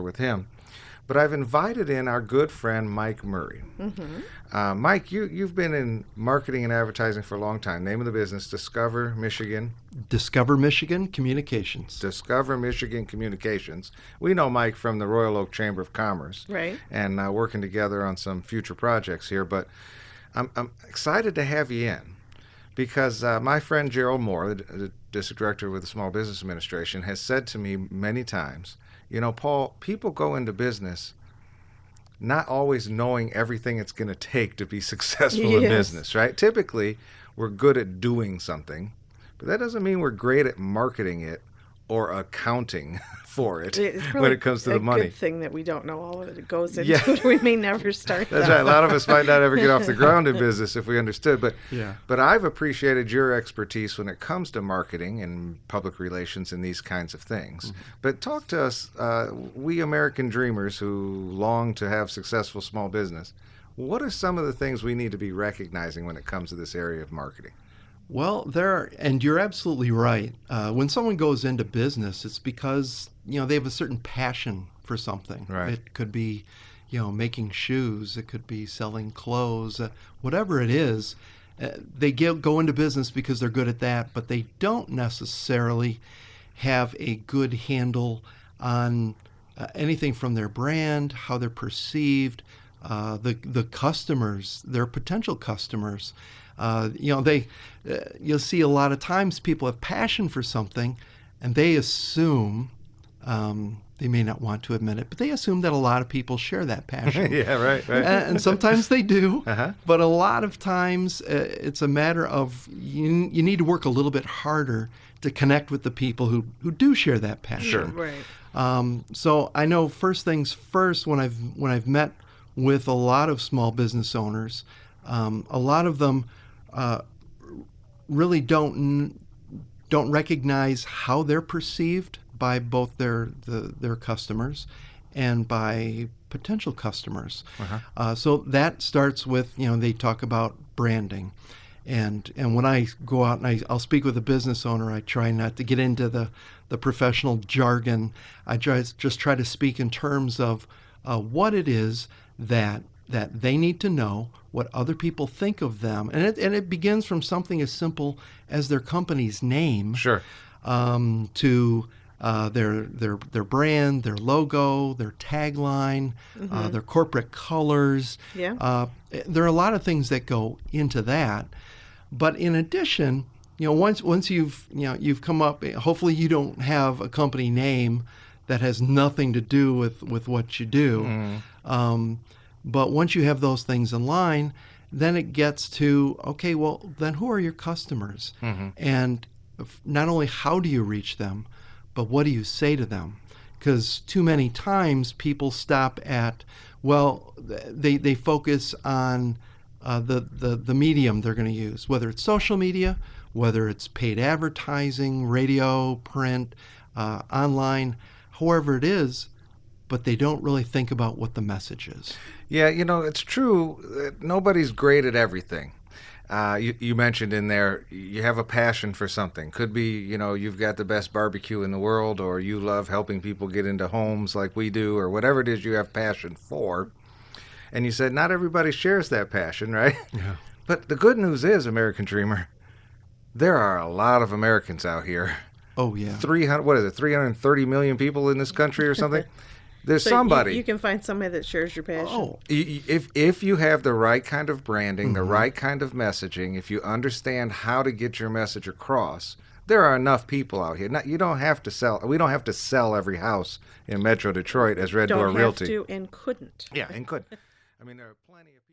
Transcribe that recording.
with him. But I've invited in our good friend Mike Murray. Mike, you've been in marketing and advertising for a long time. Name of the business, Discover Michigan. Discover Michigan Communications. Discover Michigan Communications. We know Mike from the Royal Oak Chamber of Commerce. Right. And working together on some future projects here. But I'm excited to have you in because my friend Gerald Moore, the district director with the Small Business Administration, has said to me many times, you know, Paul, people go into business not always knowing everything it's going to take to be successful in business, right? Typically, we're good at doing something, but that doesn't mean we're great at marketing it or accounting for it when it comes to the money. It's a good thing that we don't know all of it goes into it. We may never start That's that. right. A lot of us might not ever get off the ground in business if we understood. But I've appreciated your expertise when it comes to marketing and public relations and these kinds of things. But talk to us, we American dreamers who long to have successful small business. What are some of the things we need to be recognizing when it comes to this area of marketing? Well, and you're absolutely right. When someone goes into business, it's because, they have a certain passion for something. Right. It could be, making shoes. It could be selling clothes. Whatever it is, they go into business because they're good at that, but they don't necessarily have a good handle on anything from their brand, how they're perceived, the customers, their potential customers. You'll see a lot of times people have passion for something and they assume, they may not want to admit it, but they assume that a lot of people share that passion. Yeah, right. And sometimes they do, but a lot of times it's a matter of you need to work a little bit harder to connect with the people who do share that passion. Sure. Right. So I know first things first, when I've met with a lot of small business owners, a lot of them really don't recognize how they're perceived by both their customers and by potential customers. So that starts with, they talk about branding. And when I go out and I'll speak with a business owner, I try not to get into the professional jargon. I just try to speak in terms of what it is that they need to know, what other people think of them. And it begins from something as simple as their company's name. Sure. To their brand, their logo, their tagline, their corporate colors. Yeah. There are a lot of things that go into that. But in addition, once you've come up, hopefully you don't have a company name that has nothing to do with what you do. But once you have those things in line, then it gets to, okay, well, then who are your customers? And not only how do you reach them, but what do you say to them? Because too many times people stop at, well, they focus on the medium they're going to use, whether it's social media, whether it's paid advertising, radio, print, online, however it is, but they don't really think about what the message is. Yeah, it's true that nobody's great at everything. You mentioned in there you have a passion for something. Could be, you've got the best barbecue in the world, or you love helping people get into homes like we do, or whatever it is you have passion for. And you said not everybody shares that passion, right? Yeah. But the good news is, American Dreamer, there are a lot of Americans out here. Oh, yeah. 330 million people in this country or something? There's So somebody. You can find somebody that shares your passion. Oh, If you have the right kind of branding, the right kind of messaging, if you understand how to get your message across, there are enough people out here. You don't have to sell. We don't have to sell every house in Metro Detroit as Red Door Realty. Don't have to and couldn't. Yeah, and could. I mean, there are plenty of